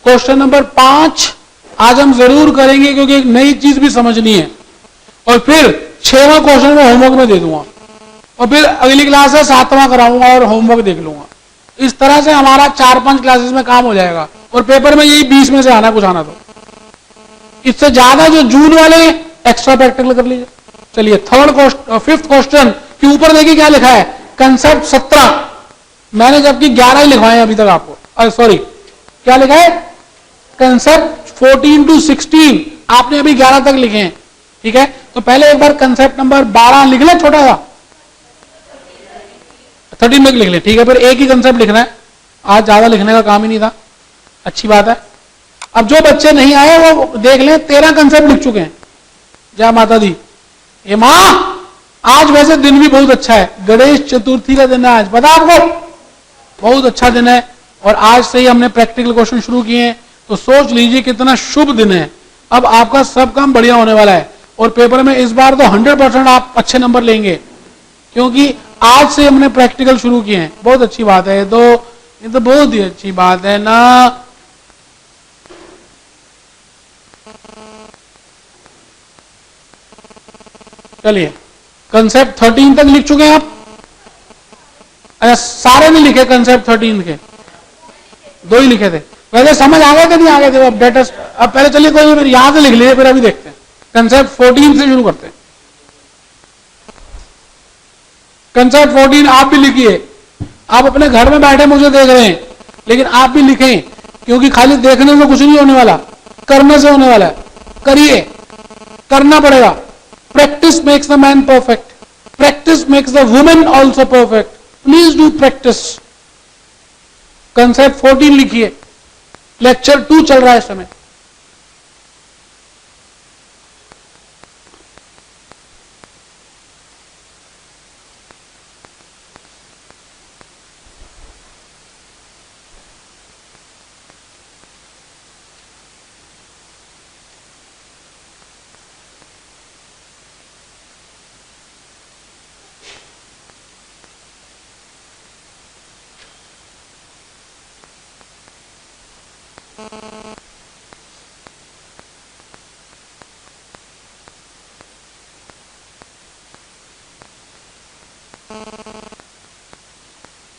Question number 5 आज हम जरूर करेंगे क्योंकि एक नई चीज भी समझनी है। और फिर 6वां क्वेश्चन में होमवर्क में दे दूंगा और फिर अगली क्लास से 7वां कराऊंगा और होमवर्क देख लूंगा। इस तरह से हमारा 4-5 क्लासेस में काम हो जाएगा और पेपर में यही 20 में से आना कुछ आना। तो इससे ज्यादा जो जून वाले एक्स्ट्रा प्रैक्टिकल कर लीजिए। चलिए फिफ्थ क्वेश्चन के ऊपर देखिए क्या लिखा है, कंसेप्ट 17। मैंने जबकि 11 ही लिखवाए अभी तक आपको, सॉरी क्या लिखा है, कंसेप्ट 14 to 16 आपने अभी 11 तक लिखे हैं। ठीक है, तो पहले एक बार कंसेप्ट नंबर 12 लिख ले, छोटा सा 13 में लिख ले। ठीक है, फिर एक ही कंसेप्ट लिखना है, आज ज्यादा लिखने का काम ही नहीं था। अच्छी बात है। अब जो बच्चे नहीं आए वो देख लें, 13 कंसेप्ट लिख चुके हैं। जय माता दी। ये मां आज वैसे दिन भी बहुत अच्छा है, गणेश चतुर्थी का दिन है आज, पता आपको, बहुत अच्छा दिन है। और आज से ही हमने प्रैक्टिकल क्वेश्चन शुरू किए हैं, तो सोच लीजिए कितना शुभ दिन है। अब आपका सब काम बढ़िया होने वाला है और पेपर में इस बार तो 100% आप अच्छे नंबर लेंगे क्योंकि आज से हमने प्रैक्टिकल शुरू किए हैं। बहुत अच्छी बात है, ये तो बहुत ही अच्छी बात है ना। चलिए, कंसेप्ट 13 तक लिख चुके हैं आप? अच्छा, सारे नहीं लिखे कंसेप्ट 13 के, 2 ही लिखे थे। वैसे समझ आ गए कि नहीं आ गए थे? अब डेटा, अब पहले चलिए कोई नहीं, फिर यहां से लिख लीजिए, फिर अभी देखते हैं। कंसेप्ट 14 से शुरू करते हैं। कंसेप्ट 14 आप भी लिखिए। आप अपने घर में बैठे मुझे देख रहे हैं, लेकिन आप भी लिखें क्योंकि खाली देखने से कुछ नहीं होने वाला, करने से होने वाला है। करिए, करना पड़ेगा। Practice makes the man perfect, practice makes the women also perfect. Please do practice. Concept 14 लिखिए। लेक्चर 2 चल रहा है इस समय।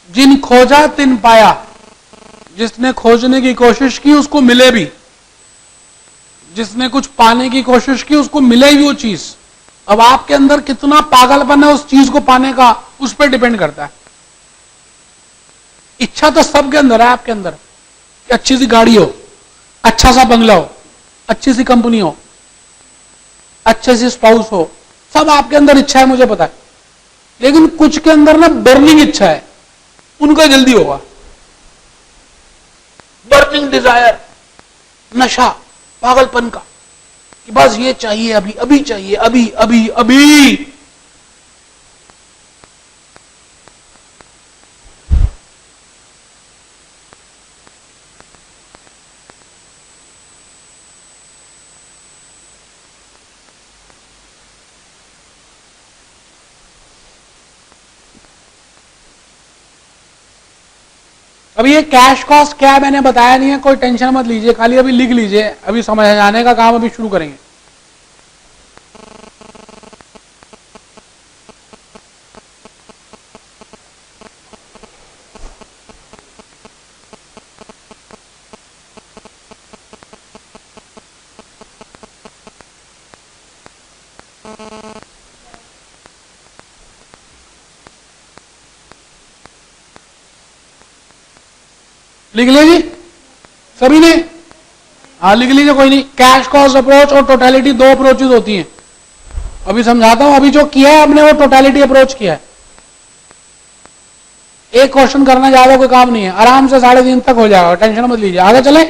जिन खोजा तिन पाया, जिसने खोजने की कोशिश की उसको मिले भी, जिसने कुछ पाने की कोशिश की उसको मिले भी वो चीज। अब आपके अंदर कितना पागलपन है उस चीज को पाने का, उस पर डिपेंड करता है। इच्छा तो सबके अंदर है, आपके अंदर कि अच्छी सी गाड़ी हो, अच्छा सा बंगला हो, अच्छी सी कंपनी हो, अच्छे से स्पाउस हो, सब आपके अंदर इच्छा है, मुझे पता है। लेकिन कुछ के अंदर ना बर्निंग इच्छा है, उनका जल्दी होगा। बर्निंग डिजायर, नशा पागलपन का, कि बस ये चाहिए, अभी अभी चाहिए, अभी अभी अभी। अभी ये कैश कॉस्ट क्या है मैंने बताया नहीं है, कोई टेंशन मत लीजिए, खाली अभी लिख लीजिए। अभी समझ आने का काम अभी शुरू करेंगे। लिख लीजिए सभी ने, हाँ लिख लीजिए, कोई नहीं। कैश कॉस्ट अप्रोच और टोटलिटी 2 अप्रोचेज होती हैं। अभी समझाता हूं। अभी जो किया है हमने वो टोटलिटी अप्रोच किया है। एक क्वेश्चन करना ज्यादा कोई काम नहीं है, आराम से 3.5 तक हो जाएगा, टेंशन मत लीजिए। आगे चले।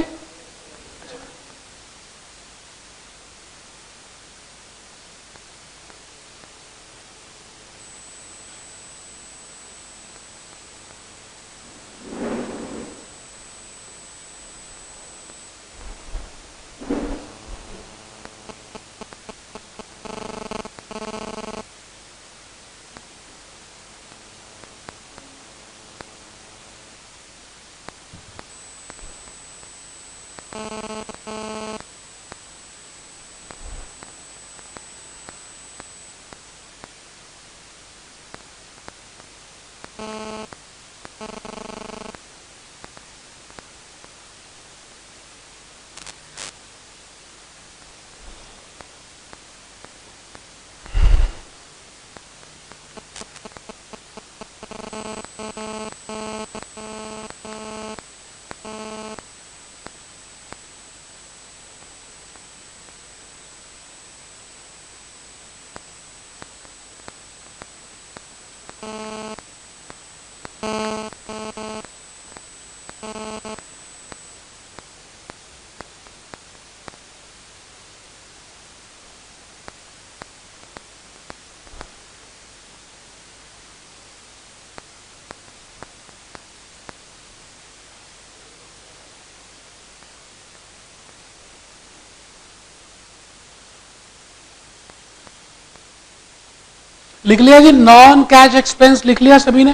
लिख लिया जी, नॉन कैश एक्सपेंस लिख लिया सभी ने।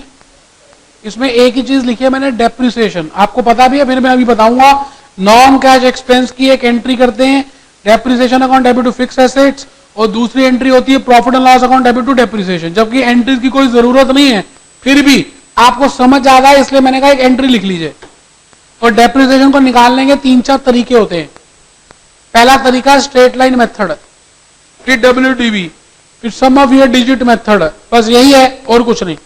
इसमें एक ही चीज लिखी है मैंने, डेप्रिसिएशन, आपको पता भी है, फिर मैं अभी बताऊंगा। नॉन कैश एक्सपेंस की एक एंट्री करते हैं, depreciation account debit to fix assets, और दूसरी एंट्री होती है profit and loss account debit to depreciation. जबकि एंट्रीज की कोई जरूरत नहीं है, फिर भी आपको समझ आता है इसलिए मैंने कहा एक एंट्री लिख लीजिए। और डेप्रिसिएशन को निकालने के 3-4 तरीके होते हैं। पहला तरीका स्ट्रेट लाइन मेथड, फिर डब्ल्यूडीवी, फिर सम ऑफ ईयर डिजिट मेथड, बस यही है और कुछ नहीं।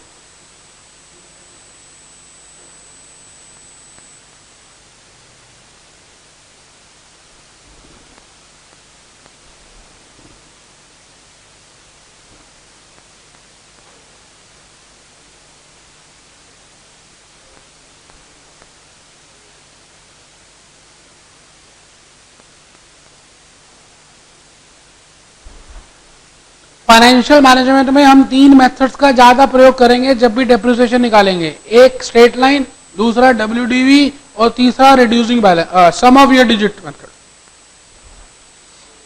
फाइनेंशियल मैनेजमेंट में हम 3 मेथड्स का ज्यादा प्रयोग करेंगे जब भी डेप्रिसिएशन निकालेंगे। एक स्ट्रेट लाइन, दूसरा डब्ल्यूडीवी, और तीसरा reducing balance, sum of year digit method.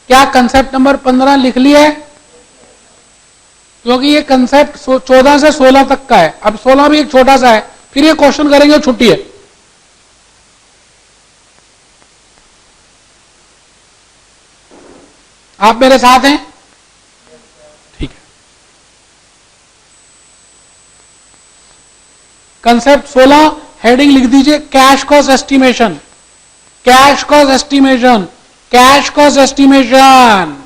क्या कंसेप्ट नंबर 15 लिख लिया है? क्योंकि ये कंसेप्ट 14 से 16 तक का है। अब 16 भी एक छोटा सा है, फिर ये क्वेश्चन करेंगे, छुट्टी है। आप मेरे साथ हैं? ठीक है। कंसेप्ट 16 हेडिंग लिख दीजिए, cash cost estimation. Cash cost estimation, cash cost estimation.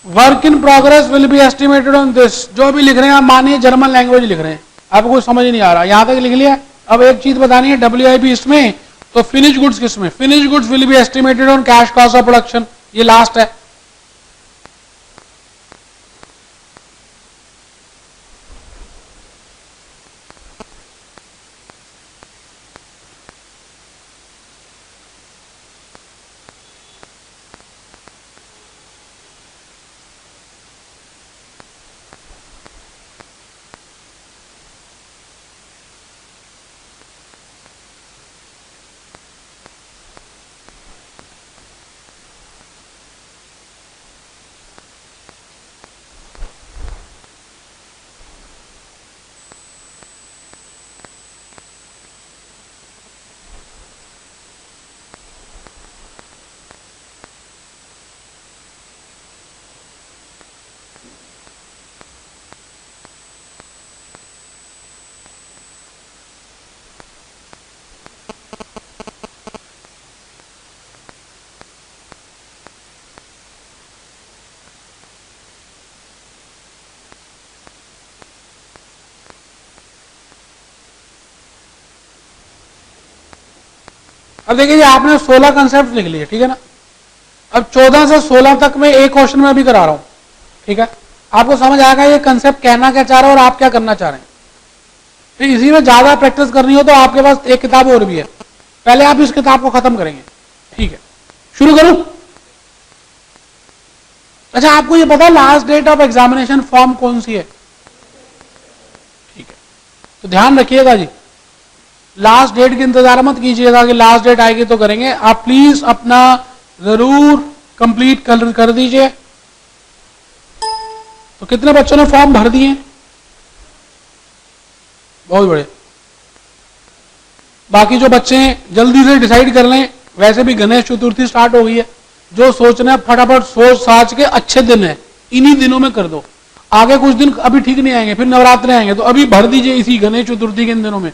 Work in progress will be estimated on this. जो भी लिख रहे हैं आप मानिए जर्मन लैंग्वेज लिख रहे हैं, आपको कुछ समझ नहीं आ रहा, यहां तक लिख लिया। अब एक चीज बतानी है, डब्ल्यूआईपी इसमें, तो फिनिश गुड्स किसमें? Finish goods will be estimated on cash cost of production, ये लास्ट है। अब देखिए आपने 16 कंसेप्ट लिख लिए, ठीक है ना। अब 14 से 16 तक में एक क्वेश्चन में अभी करा रहा हूं, ठीक है। आपको समझ आएगा ये कंसेप्ट कहना क्या चाह रहा है और आप क्या करना चाह रहे हैं। फिर इसी में ज्यादा प्रैक्टिस करनी हो तो आपके पास एक किताब और भी है, पहले आप इस किताब को खत्म करेंगे, ठीक है। शुरू करूं? अच्छा, आपको ये पता है last date of examination form कौन सी है? ठीक है, तो ध्यान रखिएगा जी, लास्ट डेट की इंतजार मत कीजिएगा कि लास्ट डेट आएगी तो करेंगे। आप प्लीज अपना जरूर कंप्लीट कर दीजिए। तो कितने बच्चों ने फॉर्म भर दिए? बहुत बड़े। बाकी जो बच्चे हैं जल्दी से डिसाइड कर लें, वैसे भी गणेश चतुर्थी स्टार्ट हो गई है, जो सोचना है फटाफट सोच साच के, अच्छे दिन है इन्हीं दिनों में कर दो। आगे कुछ दिन अभी ठीक नहीं आएंगे, फिर नवरात्रे आएंगे, तो अभी भर दीजिए इसी गणेश चतुर्थी के इन दिनों में।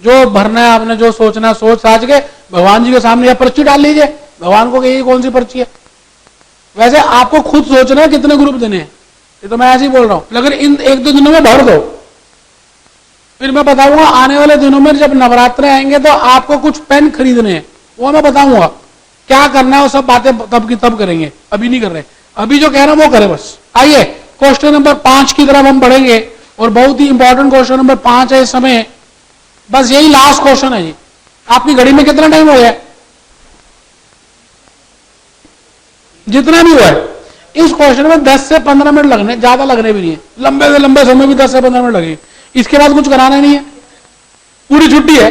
जो भरना है आपने, जो सोचना है सोच साच के भगवान जी के सामने या पर्ची डाल लीजिए, भगवान को कहिए कौन सी पर्ची है। वैसे आपको खुद सोचना है कितने ग्रुप देने हैं, ये तो मैं ऐसे ही बोल रहा हूं, लेकिन इन एक दो दिनों में भर दो। फिर मैं बताऊंगा आने वाले दिनों में जब नवरात्रे आएंगे तो आपको कुछ पेन खरीदने हैं, वो मैं बताऊंगा क्या करना है, वो सब बातें तब की तब करेंगे, अभी नहीं कर रहे। अभी जो कह रहे हैं वो करें बस। आइए क्वेश्चन नंबर 5 की तरफ हम बढ़ेंगे, और बहुत ही इंपॉर्टेंट क्वेश्चन नंबर 5 है इस समय। बस यही लास्ट क्वेश्चन है जी। आपकी घड़ी में कितना टाइम हो गया? जितना भी हुआ है, इस क्वेश्चन में 10 से 15 मिनट लगने, ज्यादा लगने भी नहीं है, लंबे से लंबे समय भी 10 से 15 मिनट लगेगी। इसके बाद कुछ कराना नहीं है, पूरी छुट्टी है,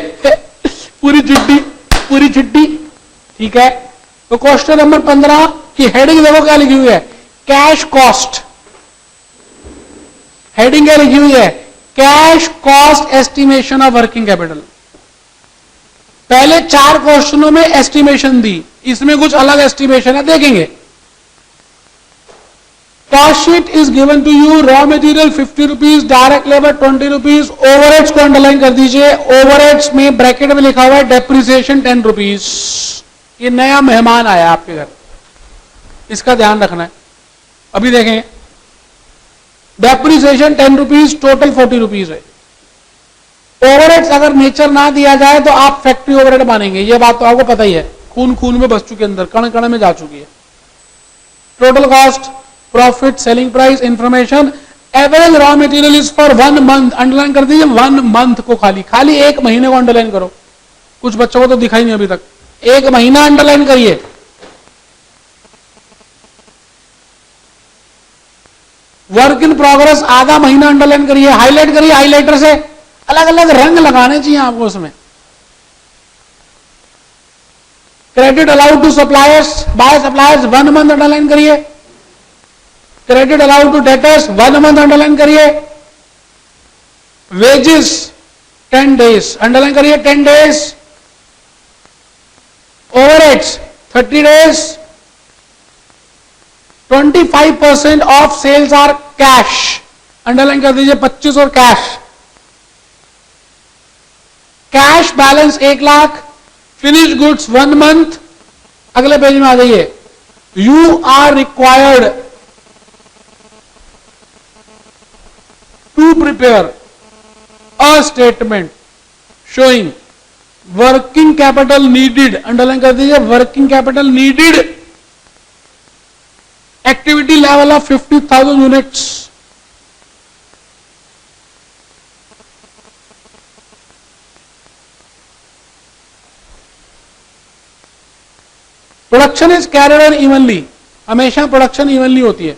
पूरी छुट्टी, ठीक है। तो क्वेश्चन नंबर 15 की हेडिंग देखो क्या लिखी हुई है, कैश कॉस्ट। हेडिंग क्या लिखी हुई है, cash cost estimation of working capital. पहले 4 क्वेश्चनों में एस्टिमेशन दी, इसमें कुछ अलग एस्टिमेशन है, देखेंगे। Cost sheet is given to you, raw material 50 rupees, direct labour 20 rupees. Overheads को अंडरलाइन कर दीजिए, ओवरहेड्स में ब्रैकेट में लिखा हुआ है डेप्रिसिएशन 10 रुपीज। ये नया मेहमान आया आपके घर, इसका ध्यान रखना है। अभी देखेंगे, डेप्रिसिएशन 10 रुपीज, टोटल 40 रुपीज है। ओवरहेड्स अगर नेचर ना दिया जाए तो आप फैक्ट्री ओवरहेड मानेंगे, ये बात तो आपको पता ही है, खून खून में बस चुके, अंदर कण कण में जा चुकी है। Total cost, profit, selling price, information, average raw material is for 1 month. Underline कर दीजिए 1 मंथ को, खाली 1 महीने को अंडरलाइन करो। कुछ बच्चों को तो दिखाई नहीं अभी तक, 1 महीना अंडरलाइन करिए। वर्क इन प्रोग्रेस आधा महीना अंडरलाइन करिए, हाईलाइट करिए, हाईलाइटर से अलग अलग रंग लगाने चाहिए आपको उसमें। Credit allowed to suppliers, by suppliers 1 month underline करिए। Credit allowed to debtors 1 month underline करिए। वेजेस 10 डेज अंडरलाइन करिए, 10 days. Overheads 30 days. 25% of sales are cash, underline कर दीजिए 25 और cash. Cash balance 1 lakh, finish goods 1 month. अगले page में आ जाइए, you are required to prepare a statement showing working capital needed, underline कर दीजिए working capital needed, activity level of 50,000 units. Production is carried on evenly, हमेशा production evenly होती है,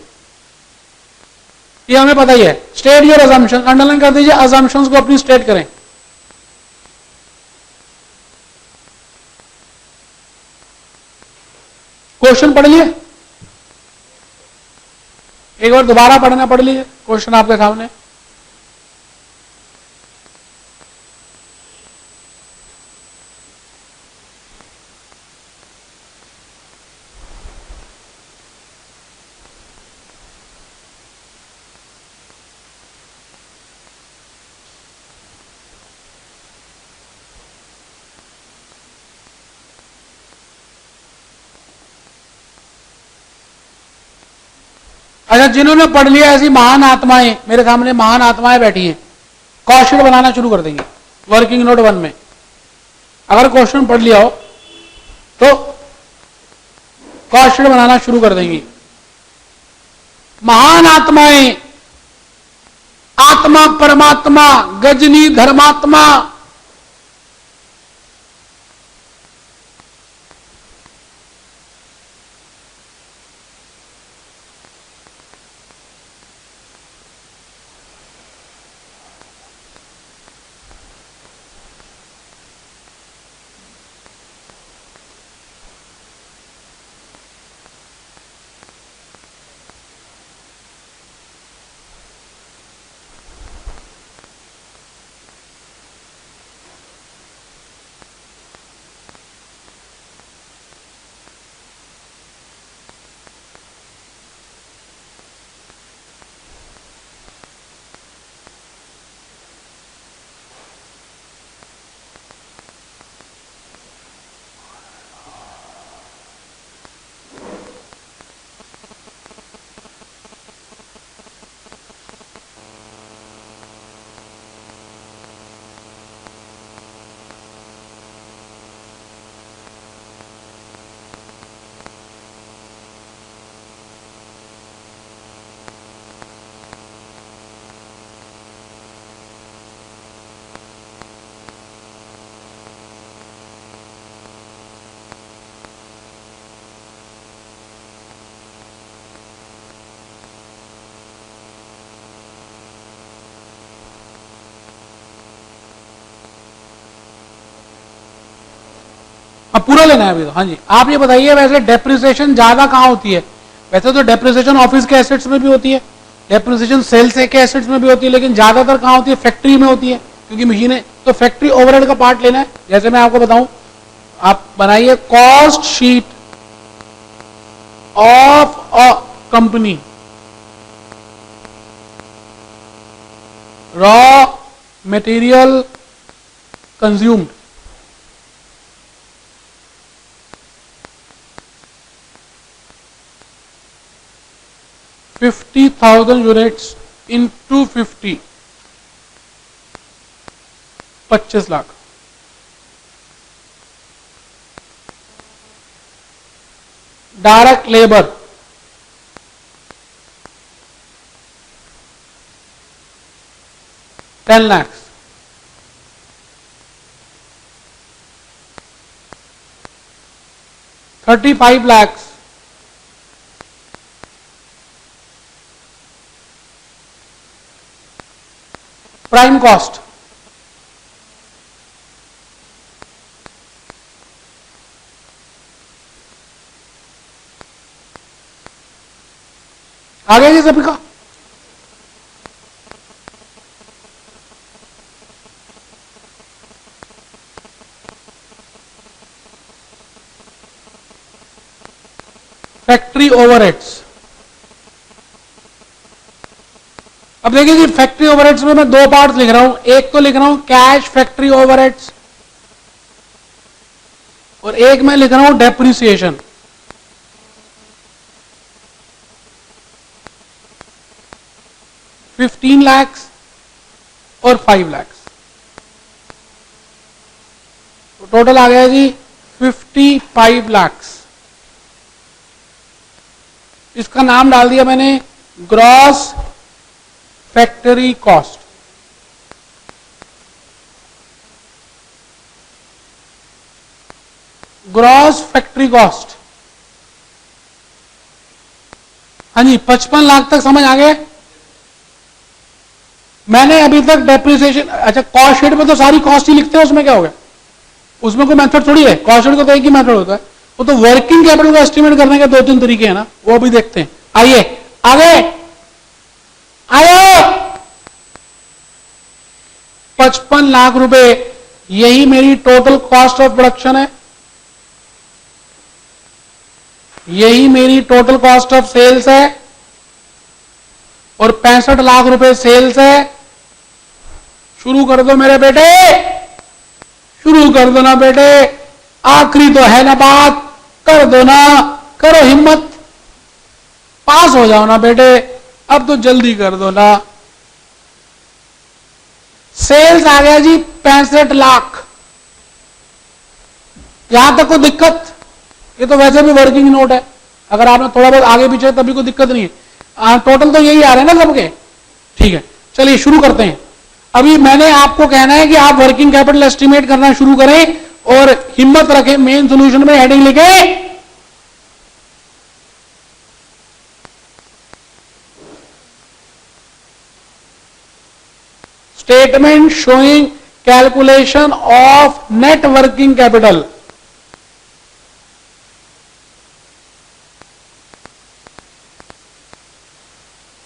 ये हमें पता ही है। स्टेट योर अजम्पशन, अंडरलाइन कर दीजिए, अजम्पशंस को अपनी स्टेट करें। क्वेश्चन पढ़ लिए, एक बार दोबारा पढ़ना पढ़ लीजिए, क्वेश्चन आपके सामने। अच्छा, जिन्होंने पढ़ लिया, ऐसी महान आत्माएं मेरे सामने, महान आत्माएं बैठी हैं, कॉस्ट शीट बनाना शुरू कर देंगे वर्किंग नोट 1 में। अगर क्वेश्चन पढ़ लिया हो तो कॉस्ट शीट बनाना शुरू कर देंगी। महान आत्माएं, आत्मा परमात्मा, गजनी धर्मात्मा, अब पूरा लेना है अभी तो। हाँ जी, आप ये बताइए वैसे डेप्रिसिएशन ज्यादा कहां होती है? वैसे तो डेप्रिसिएशन ऑफिस के एसेट्स में भी होती है, डेप्रिसिएशन सेल्स के एसेट्स में भी होती है, लेकिन ज्यादातर कहां होती है? फैक्ट्री में होती है, क्योंकि मशीनें। तो फैक्ट्री ओवरहेड का पार्ट लेना है। जैसे मैं आपको बताऊं, आप बनाइए cost sheet of a company, raw material consumed, $50,000 units into 50, 25 lakh. Direct labour 10 lakh. 35 lakh prime cost, आ गया जी सभी का? Factory overheads. अब देखिए जी, फैक्ट्री ओवरहेड्स में मैं दो पार्ट लिख रहा हूं। एक तो लिख रहा हूं कैश फैक्ट्री ओवरहेड्स, और एक मैं लिख रहा हूं डेप्रिसिएशन। $15 लाख और $5 लाख, तो टोटल आ गया जी $55 लाख। इसका नाम डाल दिया मैंने gross factory cost. Gross factory cost. हाँ जी, 55 लाख तक समझ आ गए? मैंने अभी तक डेप्रिसिएशन, अच्छा कॉस्ट शीट में तो सारी कॉस्ट ही लिखते हैं, उसमें क्या हो गया? उसमें कोई मेथड थोड़ी है, कॉस्ट शीट का तो एक ही मेथड होता है। वो तो वर्किंग कैपिटल को एस्टिमेट करने के 2-3 तरीके हैं ना, वो भी देखते हैं। आइए आगे आइए। 55 लाख रुपए, यही मेरी टोटल कॉस्ट ऑफ प्रोडक्शन है, यही मेरी टोटल कॉस्ट ऑफ सेल्स है, और 65 लाख रुपए सेल्स है। शुरू कर दो मेरे बेटे, शुरू कर दो ना बेटे, आखिरी तो है ना बात, कर दो ना, करो हिम्मत, पास हो जाओ ना बेटे, अब तो जल्दी कर दो ना। सेल्स आ गया जी 65 लाख। यहां तक कोई दिक्कत? ये तो वैसे भी वर्किंग नोट है, अगर आपने थोड़ा बहुत आगे पीछे तभी कोई दिक्कत नहीं है। टोटल तो यही आ रहे हैं ना सबके। ठीक है, चलिए शुरू करते हैं। अभी मैंने आपको कहना है कि आप वर्किंग कैपिटल एस्टिमेट करना शुरू करें और हिम्मत रखें, मेन सॉल्यूशन में हेडिंग लिखे statement showing calculation of net working capital.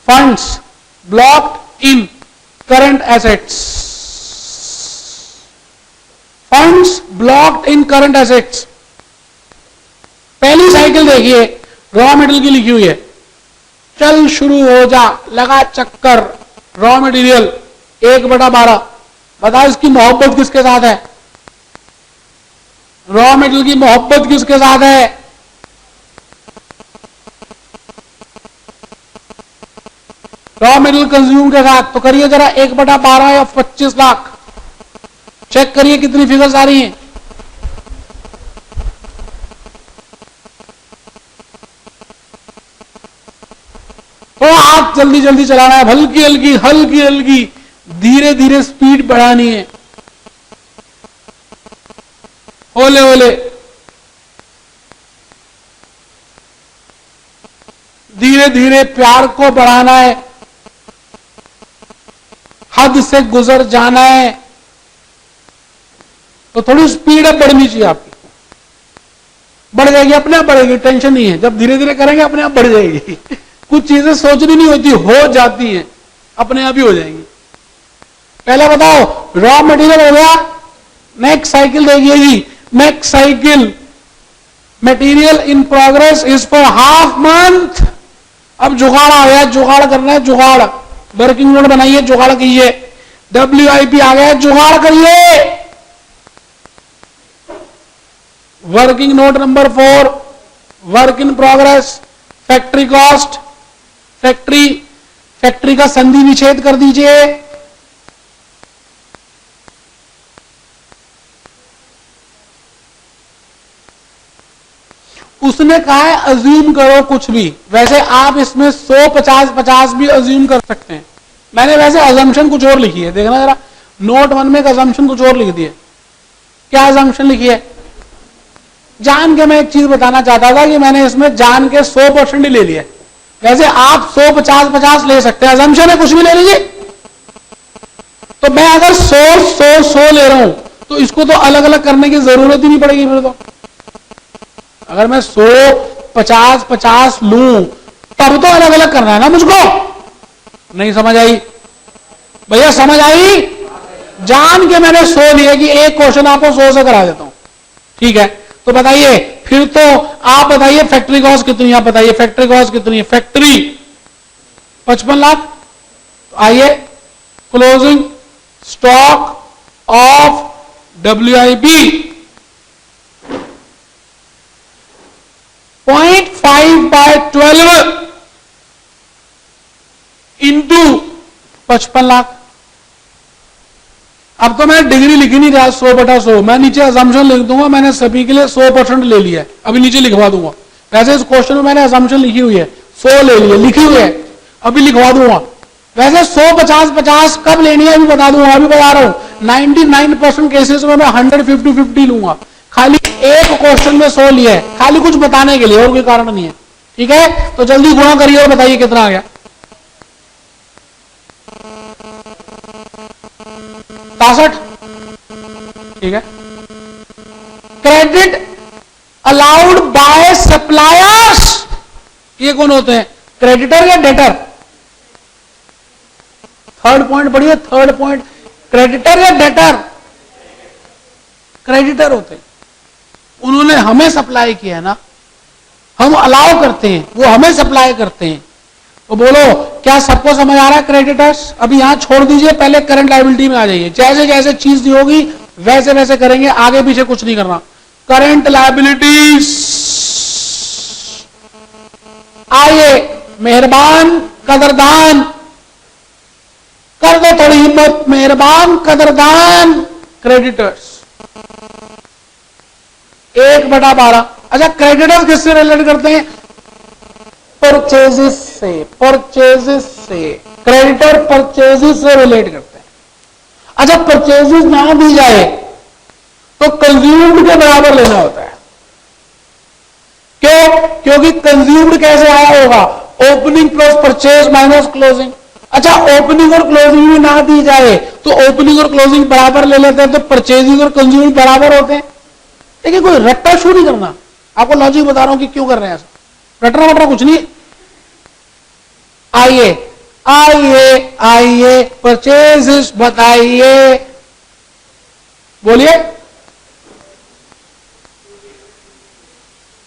Funds blocked in current assets, funds blocked in current assets. पहली साइकिल देखिए, रॉ मटेरियल की लिखी हुई है, चल शुरू हो जा, लगा चक्कर, रॉ मटेरियल 1/12। बता इसकी मोहब्बत किसके साथ है? रॉ मटेरियल की मोहब्बत किसके साथ है? रॉ मटेरियल कंज्यूम के साथ। तो करिए जरा 1/12 या 25 लाख, चेक करिए कितनी फिगर्स आ रही हैं। थोड़ा हाथ जल्दी जल्दी चलाना है, हल्की हल्की हल्की हल्की, धीरे धीरे स्पीड बढ़ानी है। ओले ओले, धीरे धीरे प्यार को बढ़ाना है, हद से गुजर जाना है। तो थोड़ी स्पीड अब बढ़नी चाहिए आपकी, बढ़ जाएगी, अपने आप बढ़ेगी, टेंशन नहीं है। जब धीरे धीरे करेंगे अपने आप बढ़ जाएगी। कुछ चीजें सोचनी नहीं होती, हो जाती हैं, अपने आप ही हो जाएंगी। पहले बताओ, रॉ मटेरियल हो गया, नेक्स्ट साइकिल देखिए जी। Next cycle material in progress is for half month. अब जुगाड़ आ गया, जुगाड़ करना है, जुगाड़। वर्किंग नोट बनाइए, जुगाड़ कीजिए। WIP आ गया, जुगाड़ करिए। Working note number 4, work in progress, factory cost. Factory का संधि विच्छेद कर दीजिए। उसने कहा है अज्यूम करो कुछ भी, वैसे आप इसमें 100, 50, 50 भी अज्यूम कर सकते हैं। मैंने वैसे अजम्पशन कुछ और लिखी है, देखना जरा, नोट 1 में एक अजम्पशन कुछ और लिख दी है। क्या अजम्पशन लिखी है? जान के मैं एक चीज बताना चाहता था कि मैंने इसमें जान के 100% ही ले लिया। वैसे आप 100, 50, 50 ले सकते हैं, अजम्पशन है, कुछ भी ले लीजिए। तो मैं अगर 100, 100, 100 ले रहा हूं तो इसको तो अलग अलग करने की जरूरत ही नहीं पड़ेगी फिर। तो अगर मैं 100, 50, 50 लूं तब तो अलग अलग करना है ना मुझको। नहीं समझ आई भैया? समझ आई? जान के मैंने 100 लिए कि एक क्वेश्चन आपको 100 से करा देता हूं। ठीक है, तो बताइए फिर, तो आप बताइए फैक्ट्री कॉस्ट कितनी, आप बताइए फैक्ट्री कॉस्ट कितनी है? फैक्ट्री 55 लाख। तो आइए, closing stock of WIP 0.5/12 into 55 lakh. अब तो मैं डिग्री लिख ही नहीं रहा 100/100, मैं नीचे अजम्पशन लिख दूंगा। मैंने सभी के लिए 100% ले लिया है, अभी नीचे लिखवा दूंगा। वैसे इस क्वेश्चन में मैंने अजम्पशन लिखी हुई है, 100 ले लिया, लिखी हुई है, अभी लिखवा दूंगा। वैसे 100, 50, 50 कब लेनी है अभी बता दूंगा, अभी बता रहा हूं। 99% केसेस में मैं 100-50-50 लूंगा। खाली एक क्वेश्चन में 100 लिया है, खाली कुछ बताने के लिए, और कोई कारण नहीं है। ठीक है, तो जल्दी गुणा करिए और बताइए कितना आ गया। 65। ठीक है, क्रेडिट अलाउड बाय सप्लायर्स, ये कौन होते हैं? क्रेडिटर या डेटर? थर्ड पॉइंट पढ़िए, थर्ड पॉइंट, क्रेडिटर या डेटर? क्रेडिटर होते हैं, उन्होंने हमें सप्लाई किया ना, हम अलाउ करते हैं, वो हमें सप्लाई करते हैं। तो बोलो क्या सबको समझ आ रहा है? क्रेडिटर्स अभी यहां छोड़ दीजिए, पहले करंट लायबिलिटी में आ जाइए। जैसे जैसे चीज दी होगी वैसे वैसे करेंगे, आगे पीछे कुछ नहीं करना। करंट लायबिलिटीज, आइए मेहरबान कदरदान, कर दो थोड़ी हिम्मत, मेहरबान कदरदान। क्रेडिटर्स 1/12 अच्छा क्रेडिटर्स किससे रिलेट करते हैं? परचेजेस से, परचेजेस से, क्रेडिटर परचेजेस से रिलेट करते हैं। अच्छा परचेजेस ना दी जाए तो कंज्यूम्ड के बराबर लेना होता है। क्यों? क्योंकि कंज्यूम्ड कैसे आया होगा? Opening plus purchase minus closing. अच्छा ओपनिंग और क्लोजिंग भी ना दी जाए तो ओपनिंग और क्लोजिंग बराबर ले लेते हैं, तो परचेजिंग और कंज्यूमिंग बराबर होते हैं। देखिए कोई रट्टा शू नहीं करना, आपको लॉजिक बता रहा हूं कि क्यों कर रहे हैं ऐसा। रटना वटना कुछ नहीं। आइए आइए आइए परचेजेस बताइए, बोलिए।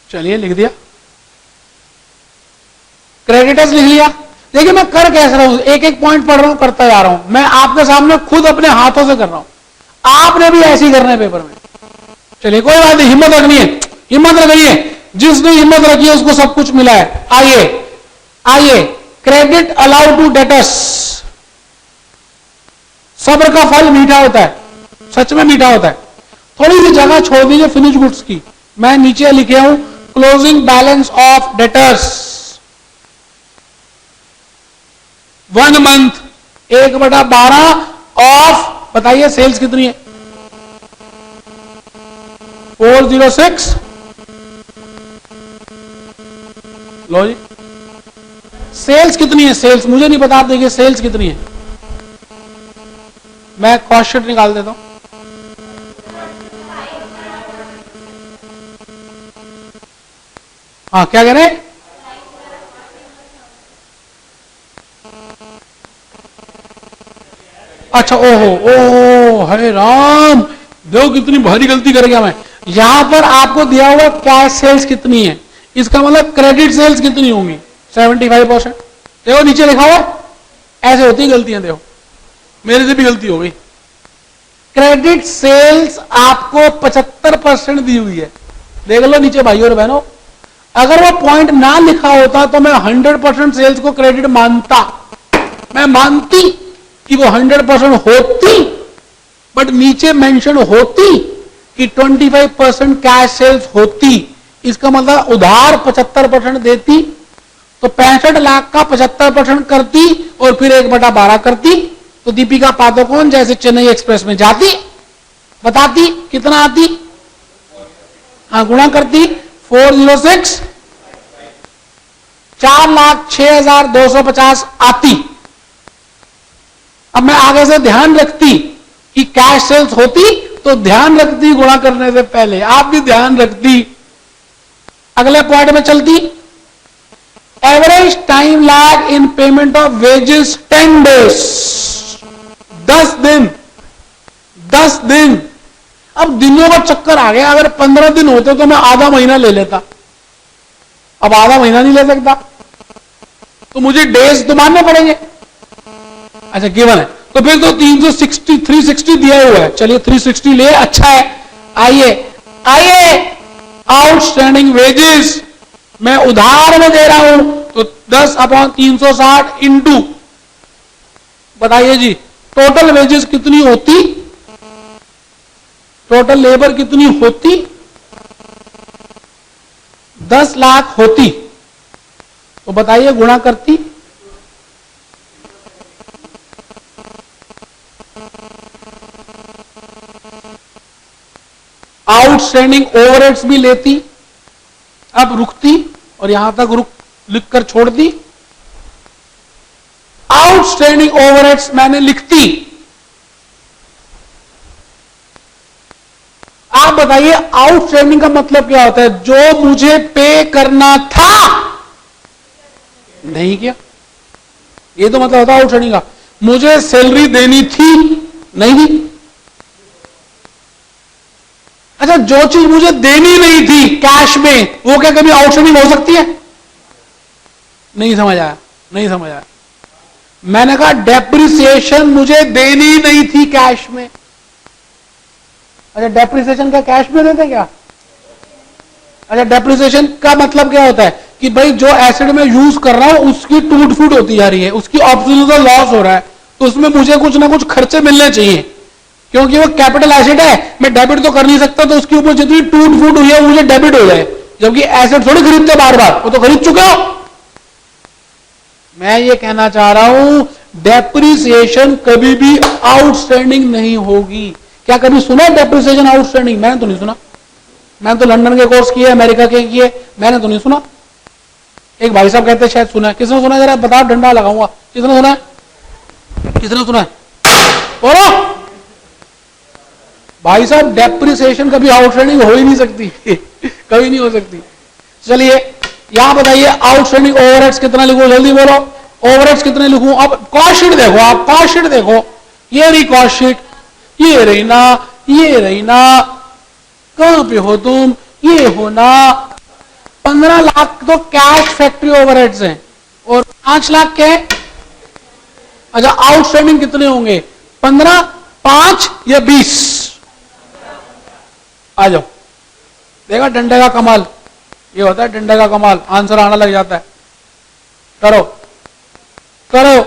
चलिए लिख दिया, क्रेडिटर्स लिख लिया। देखिए मैं कर कैसे रहा हूं, एक एक पॉइंट पढ़ रहा हूं, करता जा रहा हूं। मैं आपके सामने खुद अपने हाथों से कर रहा हूं, आपने भी ऐसे ही करना है पेपर में। चलिए कोई बात नहीं, हिम्मत रखनी है, हिम्मत रखनी है। जिसने हिम्मत रखी है उसको सब कुछ मिला है। आइए आइए, क्रेडिट अलाउड टू डेटर्स। सब्र का फल मीठा होता है, सच में मीठा होता है। थोड़ी सी जगह छोड़ दीजिए फिनिश गुड्स की। मैं नीचे लिखे हूं closing balance of debtors 1 month 1/12 of, बताइए सेल्स कितनी है? 406। लो जी, सेल्स कितनी है? सेल्स मुझे नहीं पता, आप देखिए सेल्स कितनी है। मैं कॉस्ट शीट निकाल देता हूं। हाँ क्या कह रहे हैं? अच्छा ओहो ओहो, हरे राम, देखो कितनी भारी गलती कर गया मैं। यहां पर आपको दिया हुआ कैश सेल्स कितनी है, इसका मतलब क्रेडिट सेल्स कितनी होंगी? 75%। देखो नीचे लिखा हुआ, ऐसे होती गलतियां। देखो मेरे से भी गलती हो गई। क्रेडिट सेल्स आपको 75% दी हुई है, देख लो नीचे भाइयों और बहनों। अगर वो पॉइंट ना लिखा होता तो मैं 100% सेल्स को क्रेडिट मानता, मैं मानती कि वो 100% होती, बट नीचे मेंशन होती कि 25% कैश सेल्स होती। इसका मतलब उधार 75% देती, तो 65 लाख का 75% करती और फिर 1/12 करती, तो दीपिका पादुकोण जैसे चेन्नई एक्सप्रेस में जाती, बताती कितना आती, हाँ गुणा करती 406, 4,06,250 आती। अब मैं आगे से ध्यान रखती कि कैश सेल्स होती, तो ध्यान रखती गुणा करने से पहले, आप भी ध्यान रखती। अगले पॉइंट में चलती, average time lag in payment of wages 10 days, 10 दिन, 10 दिन। अब दिनों का चक्कर आ गया, अगर 15 दिन होते तो मैं आधा महीना ले लेता, अब आधा महीना नहीं ले सकता, तो मुझे डेज तो मानने पड़ेंगे। अच्छा गिवन है, तो फिर तो 360 दिया हुआ है, चलिए 360 ले, अच्छा है। आइए आइए, आउटस्टैंडिंग वेजेस मैं उधार में दे रहा हूं, तो 10/360 इंटू, बताइए जी टोटल वेजेस कितनी होती, टोटल लेबर कितनी होती? 10 लाख होती, तो बताइए गुणा करती, आउटस्टैंडिंग ओवरहेड्स भी लेती, अब रुकती और यहां तक रुक लिखकर छोड़ती। आउटस्टैंडिंग ओवरहेड्स मैंने लिखती। आप बताइए आउटस्टैंडिंग का मतलब क्या होता है? जो मुझे पे करना था नहीं किया, ये तो मतलब होता है आउटस्टैंडिंग का। मुझे सैलरी देनी थी, नहीं दी। अच्छा जो चीज मुझे देनी नहीं थी कैश में, वो क्या कभी आउटस्टैंडिंग हो सकती है? नहीं समझ आया, नहीं समझ आया। मैंने कहा डेप्रिसिएशन मुझे देनी नहीं थी कैश में। अच्छा डेप्रिसिएशन का कैश में देते क्या? अच्छा डेप्रिसिएशन का मतलब क्या होता है कि भाई जो एसेट में यूज कर रहा हूं उसकी टूट फूट होती जा रही है, उसकी ऑब्सोल्यूट लॉस हो रहा है, तो उसमें मुझे कुछ ना कुछ खर्चे मिलने चाहिए, क्योंकि वो कैपिटल एसेट है, मैं डेबिट तो कर नहीं सकता, तो उसके ऊपर जितनी टूट फूट हुई है मुझे डेबिट हो जाए, जबकि एसेट थोड़ी खरीदते बार बार, वो तो खरीद चुके हो। मैं ये कहना चाह रहा हूं डेप्रिसिएशन कभी भी आउटस्टैंडिंग नहीं होगी। क्या कभी सुना डेप्रिसिएशन आउटस्टैंडिंग? मैंने तो नहीं सुना। मैंने तो लंदन के कोर्स किए, अमेरिका के किए, मैंने तो नहीं सुना। एक भाई साहब कहते शायद सुना है। किसने सुना है? जरा बताओ, डंडा लगाऊंगा। किसने सुना है? किसने सुना है? बोलो भाई साहब, डेप्रिसिएशन कभी आउटस्टैंडिंग हो ही नहीं सकती कभी नहीं हो सकती। चलिए यहां बताइए आउटस्टैंडिंग ओवरहेड्स कितना लिखूं? जल्दी बोलो, ओवरहेड्स कितने लिखूं? अब कॉस्ट शीट देखो, आप कॉस्ट शीट देखो, ये रही कॉस्ट शीट, ये रही ना, ये रही ना, कहां पे हो तुम? ये हो ना। 15 लाख तो कैश फैक्ट्री ओवरहेड्स हैं और 5 लाख क्या है? अच्छा, आउटस्टैंडिंग कितने होंगे? 15, 5 या 20? आ जाओ, देखा डंडे का कमाल, ये होता है डंडे का कमाल, आंसर आना लग जाता है। करो करो,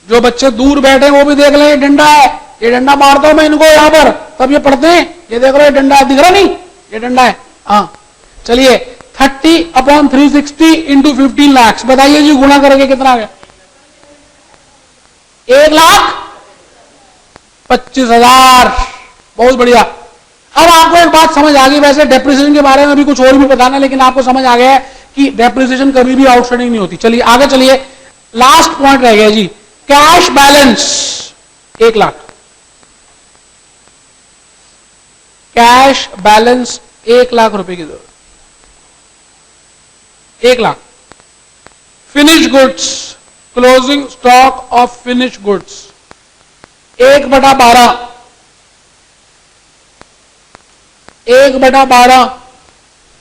जो बच्चे दूर बैठे हैं वो भी देख लें, ये डंडा है, ये डंडा मारता हूं मैं इनको यहां पर, तब ये पढ़ते हैं। ये देख रहे हो, डंडा दिख रहा नहीं? ये डंडा है। हाँ चलिए, 30/360 इंटू 15 लाख, बताइए जी गुणा करके कितना आ गया? 1,25,000। बहुत बढ़िया। अब आपको एक बात समझ आ गई। वैसे डेप्रिसिएशन के बारे में अभी कुछ और भी बताना, लेकिन आपको समझ आ गया है कि डेप्रिसिएशन कभी भी आउटस्टैंडिंग नहीं होती। चलिए आगे चलिए, लास्ट पॉइंट रह गया जी, cash balance 1 lakh. Cash balance 1 lakh रुपए की जरूरत, 1 lakh. Finish goods, closing stock of finish goods 1/12, 1/12,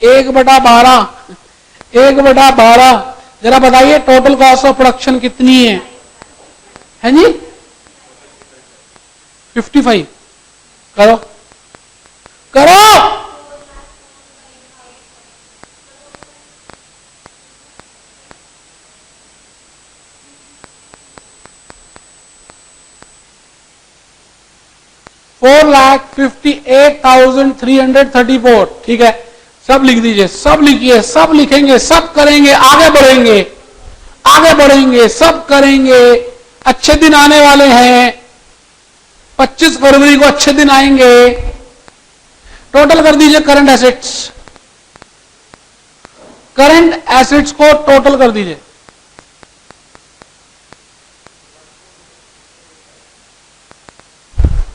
1/12, 1/12। जरा बताइए टोटल कॉस्ट ऑफ प्रोडक्शन कितनी है? है जी 55। करो करो, $4,58,334। ठीक है, सब लिख दीजिए, सब लिखिए, सब लिखेंगे, सब करेंगे, आगे बढ़ेंगे, आगे बढ़ेंगे, सब करेंगे। अच्छे दिन आने वाले हैं, 25 फरवरी को अच्छे दिन आएंगे। टोटल कर दीजिए करंट एसेट्स, करंट एसेट्स को टोटल कर दीजिए।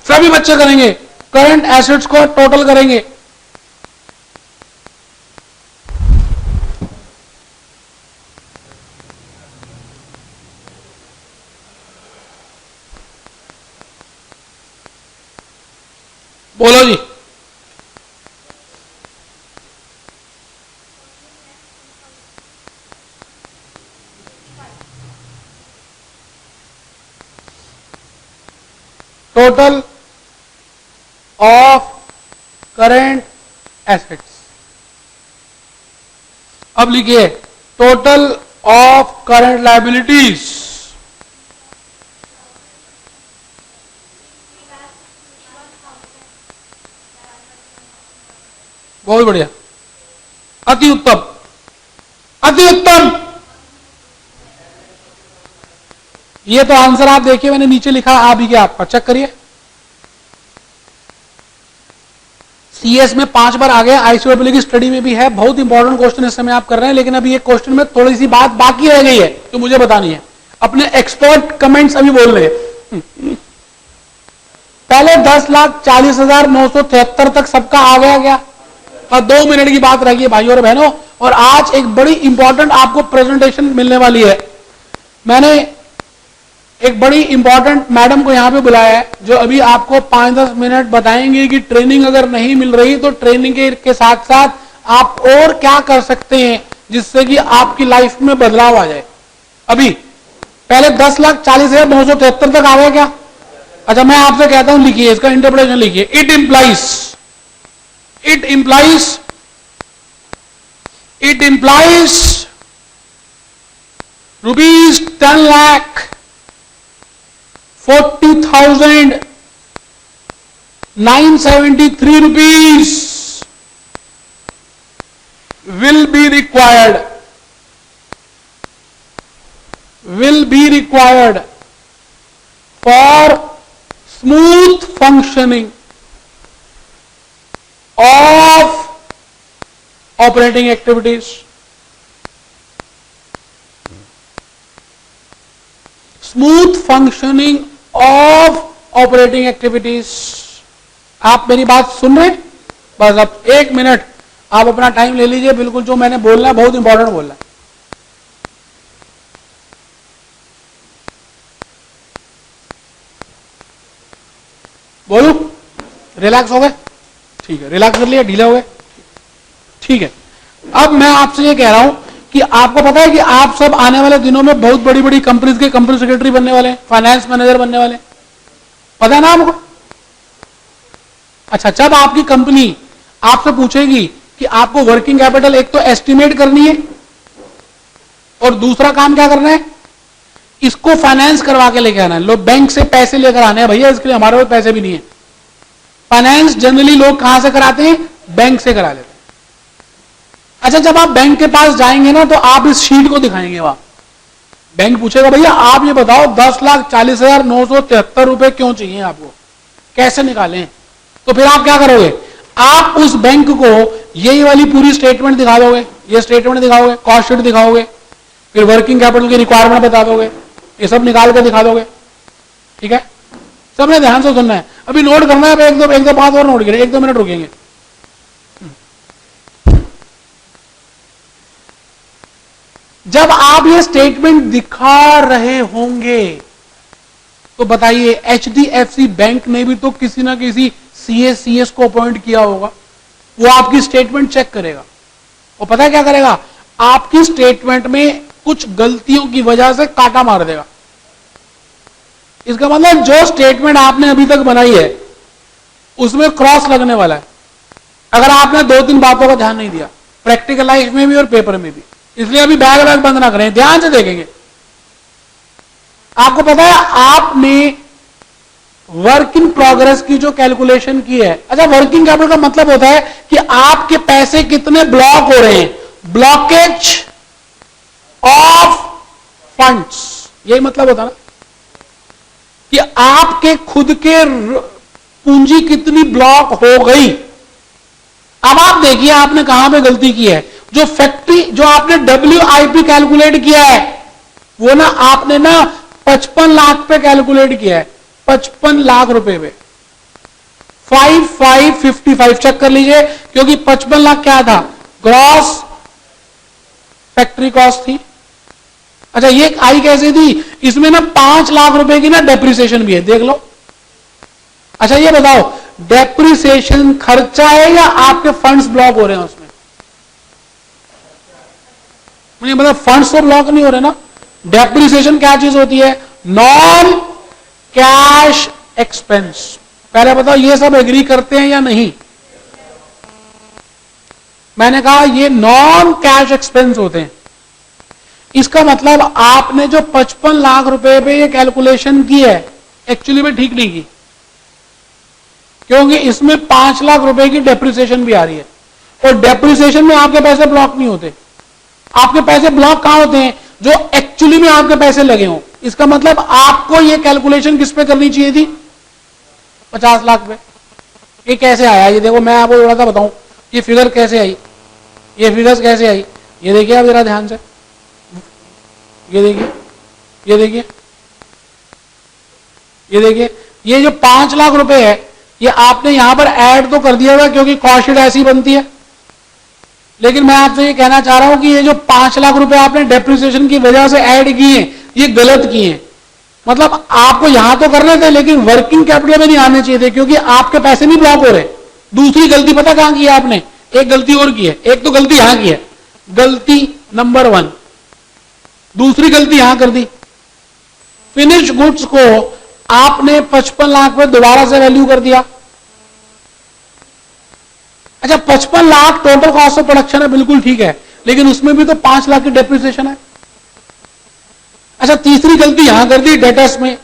सभी बच्चे करेंगे, करंट एसेट्स को टोटल करेंगे। बोलो जी। Total of current assets. अब लिखिए टोटल ऑफ करंट लायबिलिटीज। बहुत बढ़िया, अति उत्तम, अति उत्तम। ये तो आंसर आप देखिए, मैंने नीचे लिखा, आ भी गया आपका, चेक करिए। सीएस में 5 बार आ गया, आईसीओपीएल की स्टडी में भी है। बहुत इंपॉर्टेंट क्वेश्चन इस समय आप कर रहे हैं, लेकिन अभी एक क्वेश्चन में थोड़ी सी बात बाकी रह गई है तो मुझे बतानी है। अपने एक्सपर्ट कमेंट्स अभी बोल रहे हैं। पहले 10,40,973 तक सबका आ गया क्या? और 2 मिनट की बात रह गई भाइयों और बहनों, और आज एक बड़ी इंपॉर्टेंट आपको प्रेजेंटेशन मिलने वाली है। मैंने एक बड़ी इंपॉर्टेंट मैडम को यहां पे बुलाया है, जो अभी आपको 5-10 मिनट बताएंगे कि ट्रेनिंग अगर नहीं मिल रही तो ट्रेनिंग के साथ साथ आप और क्या कर सकते हैं जिससे कि आपकी लाइफ में बदलाव आ जाए। अभी पहले 10,40,973 तक आ गया क्या? अच्छा, मैं आपसे कहता हूं लिखिए, इसका इंटरप्रिटेशन लिखिए। It implies ₹10 lakh 40,973 rupees will be required for smooth functioning of operating activities. Smooth functioning of operating activities. आप मेरी बात सुन रहे हैं? बस अब 1 मिनट आप अपना टाइम ले लीजिए, बिल्कुल जो मैंने बोलना है बहुत इंपॉर्टेंट बोलना है। बोलू? रिलैक्स हो गए? ठीक है, रिलैक्स कर लिया, ढीला हो गए? ठीक है। अब मैं आपसे ये कह रहा हूं कि आपको पता है कि आप सब आने वाले दिनों में बहुत बड़ी बड़ी कंपनीज के कंपनी सेक्रेटरी बनने वाले हैं, फाइनेंस मैनेजर बनने वाले हैं, पता है ना आपको? अच्छा, जब आपकी कंपनी आपसे पूछेगी कि आपको वर्किंग कैपिटल एक तो एस्टिमेट करनी है और दूसरा काम क्या करना है, इसको फाइनेंस करवा के लेके आना है। लोग बैंक से पैसे लेकर आने हैं, भैया इसके लिए हमारे पास पैसे भी नहीं है। फाइनेंस जनरली लोग कहां से कराते हैं? बैंक से करा लेते हैं। अच्छा, जब आप बैंक के पास जाएंगे ना तो आप इस शीट को दिखाएंगे, वहां बैंक पूछेगा भैया आप ये बताओ 10,40,973 रुपए क्यों चाहिए आपको, कैसे निकालें? तो फिर आप क्या करोगे? आप उस बैंक को यही वाली पूरी स्टेटमेंट दिखा दोगे, ये स्टेटमेंट दिखाओगे, कॉस्ट शीट दिखाओगे, फिर वर्किंग कैपिटल की रिक्वायरमेंट बता दोगे, ये सब निकाल के दिखा दोगे। ठीक है, सबने ध्यान से सुनना है, अभी नोट करना है, एक दो बात और नोट करें, 1-2 मिनट रुकेंगे। जब आप ये स्टेटमेंट दिखा रहे होंगे तो बताइए HDFC बैंक ने भी तो किसी ना किसी CS को अपॉइंट किया होगा, वो आपकी स्टेटमेंट चेक करेगा, वो पता है क्या करेगा? आपकी स्टेटमेंट में कुछ गलतियों की वजह से काटा मार देगा। इसका मतलब जो स्टेटमेंट आपने अभी तक बनाई है उसमें क्रॉस लगने वाला है, अगर आपने 2-3 बातों का ध्यान नहीं दिया, प्रैक्टिकल लाइफ में भी और पेपर में भी। इसलिए अभी बैग बंद ना करें, ध्यान से देखेंगे। आपको पता है आपने वर्क इन प्रोग्रेस की जो कैलकुलेशन की है, अच्छा वर्किंग कैपिटल का मतलब होता है कि आपके पैसे कितने ब्लॉक हो रहे हैं, ब्लॉकेज ऑफ फंड्स, यही मतलब होता है ना कि आपके खुद के पूंजी कितनी ब्लॉक हो गई। अब आप देखिए आपने कहां पे गलती की है। जो फैक्ट्री, जो आपने WIP कैलकुलेट किया है वो ना आपने ना 55 लाख पे कैलकुलेट किया है, 55 लाख रुपए पे, 5555 चेक कर लीजिए, क्योंकि 55 लाख क्या था? ग्रॉस फैक्ट्री कॉस्ट थी। अच्छा, ये आई कैसे थी? इसमें ना 5 लाख रुपए की ना डेप्रिसिएशन भी है, देख लो। अच्छा ये बताओ, डेप्रिसिएशन खर्चा है या आपके फंड्स ब्लॉक हो रहे हैं उसमें? मतलब फंड्स तो ब्लॉक नहीं हो रहे ना। डेप्रिसिएशन क्या चीज होती है? Non cash expense. पहले बताओ ये सब एग्री करते हैं या नहीं? मैंने कहा ये नॉन कैश एक्सपेंस होते हैं। इसका मतलब आपने जो 55 लाख रुपए पे ये कैलकुलेशन की है एक्चुअली में ठीक नहीं की, क्योंकि इसमें 5 लाख रुपए की डेप्रिसिएशन भी आ रही है, और डेप्रिसिएशन में आपके पैसे ब्लॉक नहीं होते। आपके पैसे ब्लॉक कहां होते हैं? जो एक्चुअली में आपके पैसे लगे हों। इसका मतलब आपको ये कैलकुलेशन किस पे करनी चाहिए थी? 50 लाख पे। ये कैसे आया? ये देखो मैं आपको थोड़ा सा बताऊं, ये फिगर कैसे आई, ये फिगर्स कैसे आई, ये देखिए आप जरा ध्यान से, ये देखिए, ये देखिए, ये देखिए, ये जो 5 लाख रुपए है ये आपने यहां पर ऐड तो कर दिया हुआ क्योंकि कॉस्ट शीट ऐसी बनती है, लेकिन मैं आपसे ये कहना चाह रहा हूं कि ये जो 5 लाख रुपए आपने डेप्रिसिएशन की वजह से ऐड किए हैं ये गलत किए हैं। मतलब आपको यहां तो करने थे लेकिन वर्किंग कैपिटल में नहीं आने चाहिए थे, क्योंकि आपके पैसे नहीं ब्लॉक हो रहे। दूसरी गलती पता कहां की है आपने? एक गलती और की है, एक तो गलती यहां की है, गलती नंबर 1, दूसरी गलती यहां कर दी। फिनिश गुड्स को आपने 55 लाख पे दोबारा से वैल्यू कर दिया। अच्छा 55 lakh total cost of production है, बिल्कुल ठीक है, लेकिन उसमें भी तो 5 लाख की डेप्रिसिएशन है। अच्छा तीसरी गलती यहां कर दी डेटर्स में,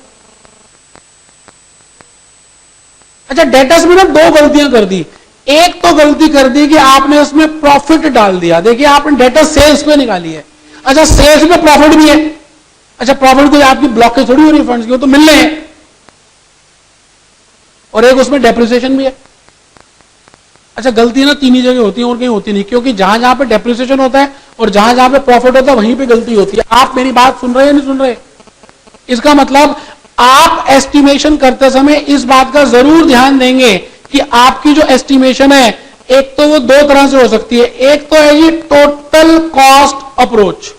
अच्छा, डेटर्स में ना दो गलतियां कर दी। एक तो गलती कर दी कि आपने उसमें प्रॉफिट डाल दिया। देखिए, आपने डेटा सेल्स पे निकाली है। अच्छा, सेल्स में प्रॉफिट भी है। अच्छा, प्रॉफिट कोई आपकी ब्लॉकेज थोड़ी हो रही है फंड्स की, वो तो मिल रहे हैं। और एक उसमें डेप्रिसिएशन भी है। अच्छा, गलती ना तीन ही जगह होती है और कहीं होती नहीं, क्योंकि जहां जहां पे डेप्रिसिएशन होता है और जहां जहां पे प्रॉफिट होता है वहीं पे गलती होती है। आप मेरी बात सुन रहे हैं नहीं सुन रहे? इसका मतलब आप एस्टिमेशन करते समय इस बात का जरूर ध्यान देंगे कि आपकी जो एस्टिमेशन है, एक तो वो दो तरह से हो सकती है। एक तो है जी टोटल कॉस्ट अप्रोच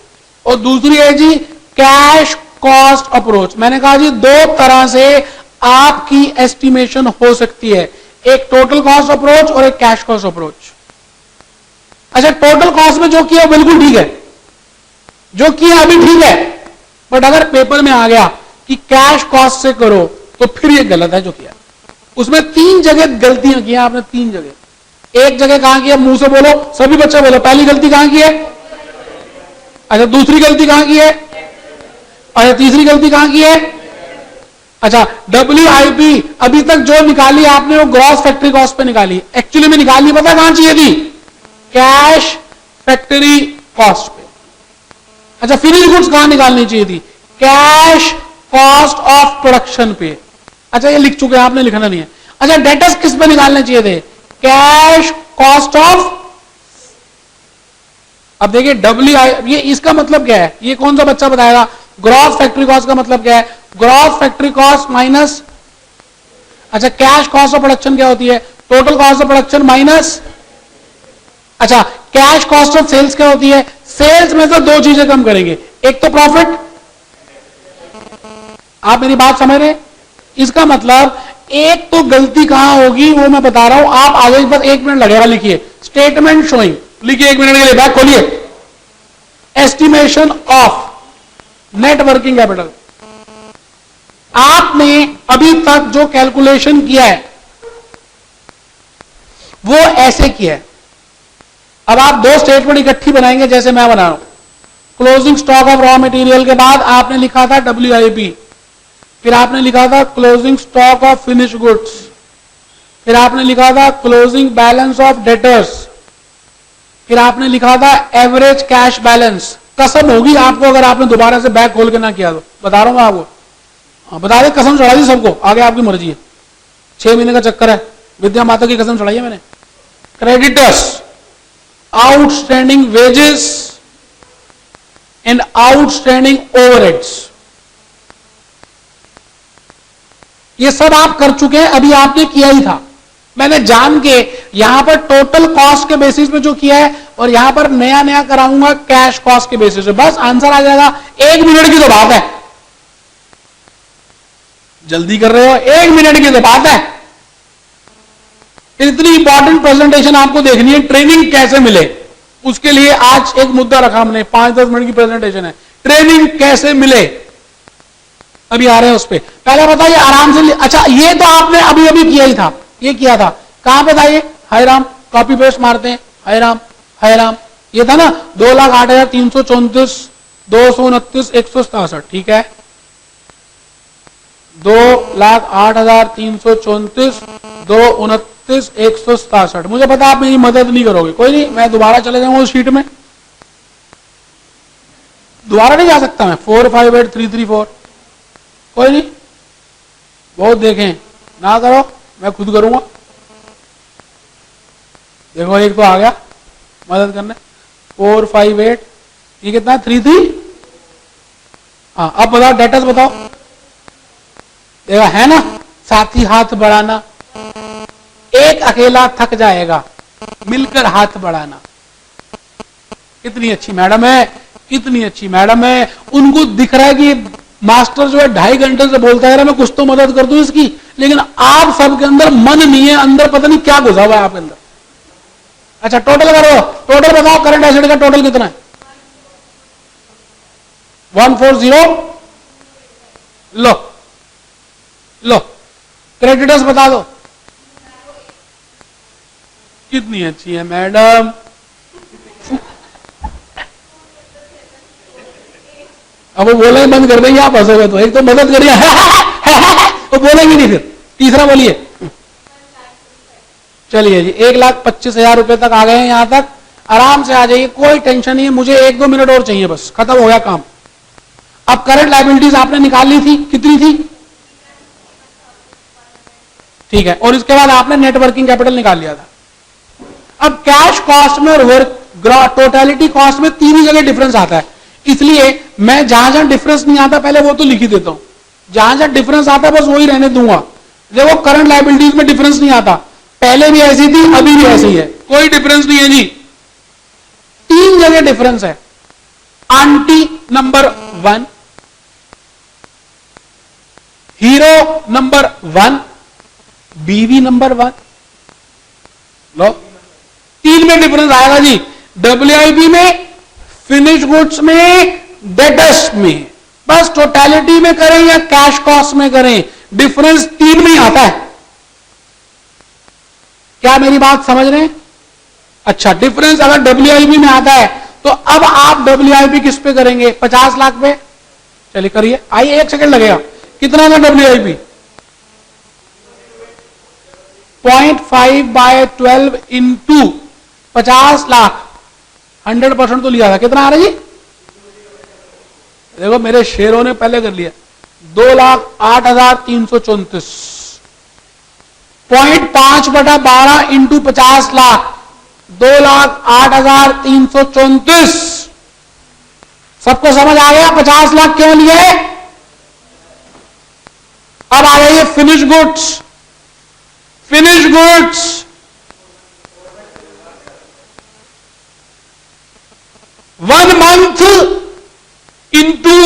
और दूसरी है जी कैश कॉस्ट अप्रोच। मैंने कहा जी दो तरह से आपकी एस्टिमेशन हो सकती है, एक टोटल कॉस्ट अप्रोच और एक कैश कॉस्ट अप्रोच। अच्छा, टोटल कॉस्ट में जो किया बिल्कुल ठीक है, जो किया अभी ठीक है, बट अगर पेपर में आ गया कि कैश कॉस्ट से करो तो फिर ये गलत है जो किया। उसमें तीन जगह गलतियां की आपने, तीन जगह। एक जगह कहां की है, मुंह से बोलो, सभी बच्चे बोलो, पहली गलती कहां की है? अच्छा, दूसरी गलती कहां की है? अच्छा, तीसरी गलती कहां की है? अच्छा, WIP अभी तक जो निकाली आपने वो ग्रॉस फैक्ट्री कॉस्ट पे निकाली, एक्चुअली में निकालनी पता कहां चाहिए थी? कैश फैक्ट्री कॉस्ट पे। अच्छा, फिनिश गुड्स कहां निकालनी चाहिए थी? कैश कॉस्ट ऑफ प्रोडक्शन पे। अच्छा, ये लिख चुके हैं आपने, लिखना नहीं है। अच्छा, डेटर्स किस पे निकालने चाहिए थे? Cash cost of. अब देखिए WIP, ये इसका मतलब क्या है? ये कौन सा बच्चा बताएगा? ग्रॉस फैक्ट्री कॉस्ट का मतलब क्या है? ग्रॉस फैक्ट्री कॉस्ट माइनस, अच्छा कैश कॉस्ट ऑफ प्रोडक्शन क्या होती है? Total cost of production minus, अच्छा कैश कॉस्ट ऑफ सेल्स क्या होती है? सेल्स में से दो चीजें कम करेंगे, एक तो प्रॉफिट। आप मेरी बात समझ रहे? इसका मतलब एक तो गलती कहां होगी वो मैं बता रहा हूं, आप आगे बस 1 मिनट लगेगा, लिखिए स्टेटमेंट शोइंग, लिखिए 1 मिनट के लिए, बैग खोलिए। Estimation of net working capital, आपने अभी तक जो कैलकुलेशन किया है वो ऐसे किया है। अब आप दो स्टेटमेंट इकट्ठी बनाएंगे जैसे मैं बना रहा हूं। Closing stock of raw material के बाद आपने लिखा था WIP, फिर आपने लिखा था closing stock of finish goods, फिर आपने लिखा था क्लोजिंग बैलेंस ऑफ डेटर्स, फिर आपने लिखा था एवरेज कैश बैलेंस। कसम होगी आपको अगर आपने दोबारा से बैग खोल के ना किया तो, बता रहा हूं मैं आपको। बता दे, कसम चढ़ा दी सबको, आगे आपकी मर्जी है। 6 महीने का चक्कर है, विद्या माता की कसम चढ़ाई है मैंने। Creditors, outstanding wages and outstanding overheads, ये सब आप कर चुके हैं, अभी आपने किया ही था। मैंने जान के यहां पर टोटल कॉस्ट के बेसिस पे जो किया है और यहां पर नया नया कराऊंगा कैश कॉस्ट के बेसिस पे, बस आंसर आ जाएगा। 1 मिनट की तो बात है, जल्दी कर रहे हो, 1 मिनट की तो बात है। इतनी इंपॉर्टेंट प्रेजेंटेशन आपको देखनी है, ट्रेनिंग कैसे मिले उसके लिए आज एक मुद्दा रखा हमने, 5-10 मिनट की प्रेजेंटेशन है, ट्रेनिंग कैसे मिले, अभी आ रहे हैं उस पर। पहले बताइए आराम से। अच्छा, ये तो आपने अभी अभी किया ही था, ये किया था कहां पे था ये? हाय राम, कॉपी पेस्ट मारते हैं, हाय राम हाय राम, ये था ना 2,08,334, 229, 167, ठीक है। 2,08,334, 229, 167। मुझे पता आप मेरी मदद नहीं करोगे, कोई नहीं, मैं दोबारा चले जाऊंगा उस शीट में, दोबारा नहीं जा सकता मैं। 458,334, कोई नहीं, बहुत देखें ना करो, मैं खुद करूंगा। देखो एक तो आ गया मदद करने, 458, ये कितना? 33। हाँ, अब बताओ डेटर्स बताओ, देखा है ना, साथी हाथ बढ़ाना, एक अकेला थक जाएगा, मिलकर हाथ बढ़ाना। कितनी अच्छी मैडम है, कितनी अच्छी मैडम है। उनको दिख रहा है कि मास्टर जो है 2.5 घंटे से बोलता है मैं कुछ तो मदद कर दूं इसकी, लेकिन आप सबके अंदर मन नहीं है, अंदर पता नहीं क्या घुसा हुआ है आपके अंदर। अच्छा, टोटल करो, टोटल बताओ, करंट एसेट का टोटल कितना है? 140, लो लो। क्रेडिटर्स बता दो, कितनी अच्छी है मैडम। अब वो बोले बंद कर देंगे आप हंसोगे तो, एक तो मदद करिए वो बोलेंगे नहीं फिर। तीसरा बोलिए, चलिए जी 1,25,000 रुपए तक आ गए हैं, यहां तक आराम से आ जाइए, कोई टेंशन नहीं है। मुझे 1-2 मिनट और चाहिए, बस खत्म हो गया काम। अब करंट लायबिलिटीज आपने निकाल ली थी, कितनी थी? ठीक है, और इसके बाद आपने नेट वर्किंग कैपिटल निकाल लिया था। अब कैश कॉस्ट में और वर्क टोटलिटी कॉस्ट में तीन ही जगह डिफरेंस आता है, इसलिए मैं जहां जहां डिफरेंस नहीं आता पहले वो तो लिख ही देता हूं, जहां जहां डिफरेंस आता है बस वही रहने दूंगा। देखो करंट लायबिलिटीज में डिफरेंस नहीं आता, पहले भी ऐसी थी अभी भी ऐसी है, कोई डिफरेंस नहीं है जी। तीन जगह डिफरेंस है, आंटी नंबर 1, हीरो नंबर 1, बीवी नंबर 1। लो तीन में डिफरेंस आएगा जी, WIP में, फिनिश गुड्स में, डेटर्स में। बस टोटलिटी में करें या कैश कॉस्ट में करें, डिफरेंस तीन में ही आता है। क्या मेरी बात समझ रहे हैं? अच्छा, डिफरेंस अगर WIP में आता है तो अब आप WIP किस पे करेंगे? 50 लाख पे। चलिए करिए, आइए 1 सेकंड लगेगा। कितना था WIP? 0.5/12 इंटू 50 लाख, 100% तो लिया था। कितना आ रहा है जी? देखो मेरे शेरों ने पहले कर लिया, 2,08,334। 0.5/12 इंटू 50 लाख, 2,08,334। सबको समझ आ गया 50 लाख क्यों लिए? अब आ जाइए finish goods. Finish goods 1 month into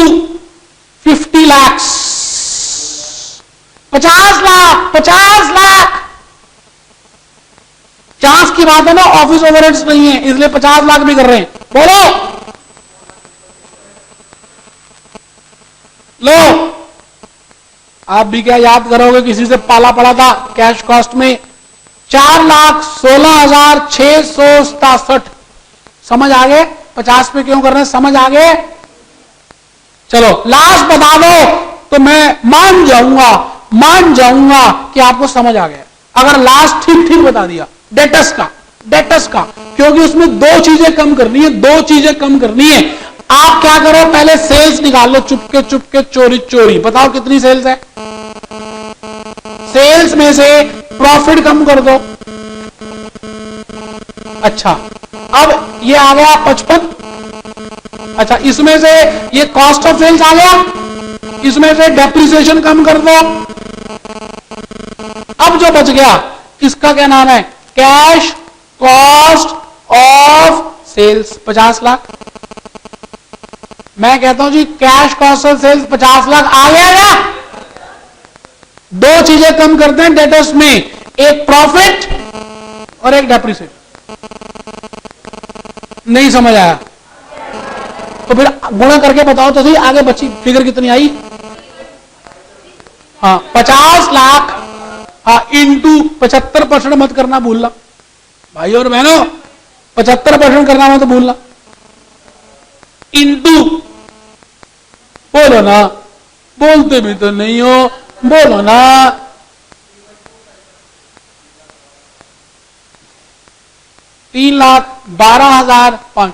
50 lakh, 50 lakh. 50 lakh chance की बात है ना, ऑफिस ओवरहेड्स नहीं है इसलिए 50 लाख भी कर रहे हैं। बोलो लो, आप भी क्या याद करोगे, किसी से पाला पड़ा था कैश कॉस्ट में 4,16,667। समझ आ गए 50 पे क्यों कर रहे हैं? समझ आ गए? चलो लास्ट बता दो तो मैं मान जाऊंगा कि आपको समझ आ गया, अगर लास्ट ठीक ठीक बता दिया। डेटस का क्योंकि उसमें दो चीजें कम करनी है, आप क्या करो, पहले सेल्स निकाल लो, चुपके चोरी। बताओ कितनी सेल्स है? सेल्स में से प्रॉफिट कम कर दो। अच्छा, अब ये आ गया 55। अच्छा, इसमें से ये कॉस्ट ऑफ सेल्स आ गया, इसमें से डेप्रिसिएशन कम कर दो। अब जो बच गया इसका क्या नाम है? Cash cost of sales 50 lakh. मैं कहता हूं जी cash cost of sales 50 lakh आ गया या? दो चीजें कम करते हैं डेटर्स में, एक प्रॉफिट और एक डेप्रिसिएशन। नहीं समझ आया तो फिर गुणा करके बताओ तो सही, आगे बची फिगर कितनी आई? हाँ 50 लाख, हाँ इंटू 75% मत करना भूलना भाई और बहनों, 75% करना मत भूलना। इंटू, बोलो ना, बोलते भी तो नहीं हो, बोलो ना। 3,12,500।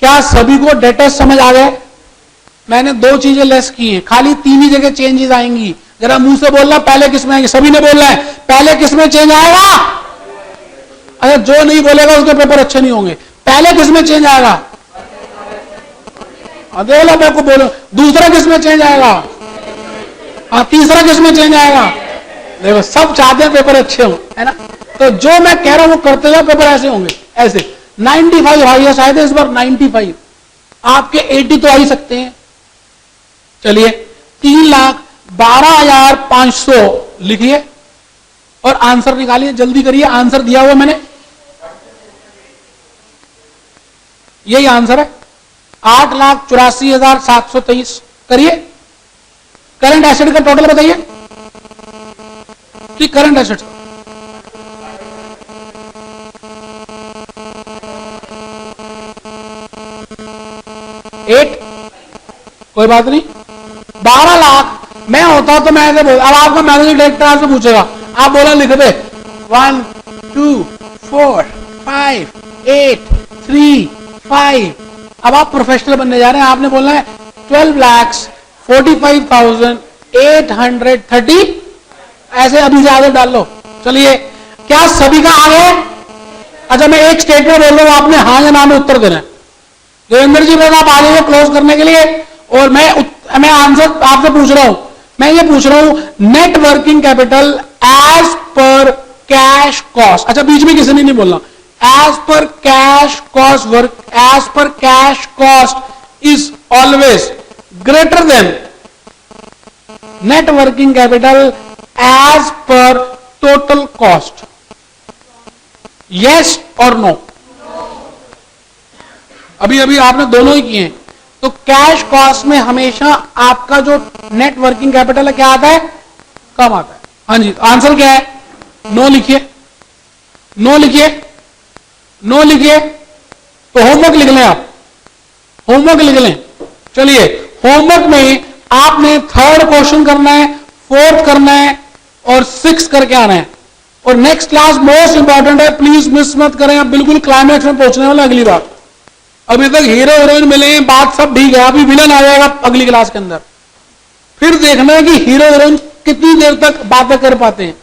क्या सभी को डेटर्स समझ आ गए? मैंने दो चीजें लेस की हैं, खाली तीन ही जगह चेंजेस आएंगी। जरा मुंह से बोलना पहले किस में आएंगे, सभी ने बोलना है पहले किस में चेंज आएगा। अरे जो नहीं बोलेगा उसके पेपर अच्छे नहीं होंगे। पहले किस में चेंज आएगा? अगला मैं को बोलो। दूसरा किस में चेंज आएगा? हाँ तीसरा किस में चेंज आएगा? देखो सब चाहते हैं पेपर अच्छे हो, है ना? तो जो मैं कह रहा हूं वो करते जाओ, पेपर ऐसे होंगे। ऐसे 95 हाईएस्ट शायद इस बार 95, आपके 80 तो आ ही सकते हैं। चलिए 3,12,500 लिखिए और आंसर निकालिए, जल्दी करिए। आंसर दिया हुआ मैंने, यही आंसर है 8,84,723। करिए। करंट एसेट का टोटल बताइए कि करंट एसेट 8, कोई बात नहीं। 12 लाख मैं होता तो मैं ऐसे बोल, अब आपका मैनेजिंग डायरेक्टर आपसे पूछेगा, आप बोला लिख दे 1 2 4 5 8 3 5। अब आप प्रोफेशनल बनने जा रहे हैं, आपने बोलना है 12,45,830। ऐसे अभी से आगे डाल लो। चलिए, क्या सभी का आ गया? अच्छा, मैं एक स्टेटमेंट बोल रहा हूं, आपने हाँ या ना में उत्तर देना है। देवेंद्र जी बस आप आ जाइए क्लोज करने के लिए। और मैं आंसर आपसे पूछ रहा हूं, मैं ये पूछ रहा हूं, net working capital as per cash cost. अच्छा, बीच में किसी ने नहीं बोलना। As per cash cost work, as per cash cost is always greater than net working capital as per total cost. Yes और नो? अभी अभी आपने दोनों ही किए हैं। तो कैश कॉस्ट में हमेशा आपका जो नेट वर्किंग कैपिटल है क्या आता है? कम आता है। हाँ जी, आंसर क्या है? नो लिखिए, नो लिखिए, नो लिखिए। तो होमवर्क लिख लें, आप होमवर्क लिख लें। चलिए, होमवर्क में आपने थर्ड क्वेश्चन करना है, फोर्थ करना है और 6 करके आना है। और नेक्स्ट क्लास मोस्ट इंपॉर्टेंट है, प्लीज मिस मत करें। आप बिल्कुल क्लाइमैक्स में पहुंचने वाला अगली बार। अभी तक हीरो हीरोइन मिले हैं, बात सब ठीक है, अभी विलन आ जाएगा अगली क्लास के अंदर। फिर देखना है कि हीरो हीरोइन कितनी देर तक बातें कर पाते हैं।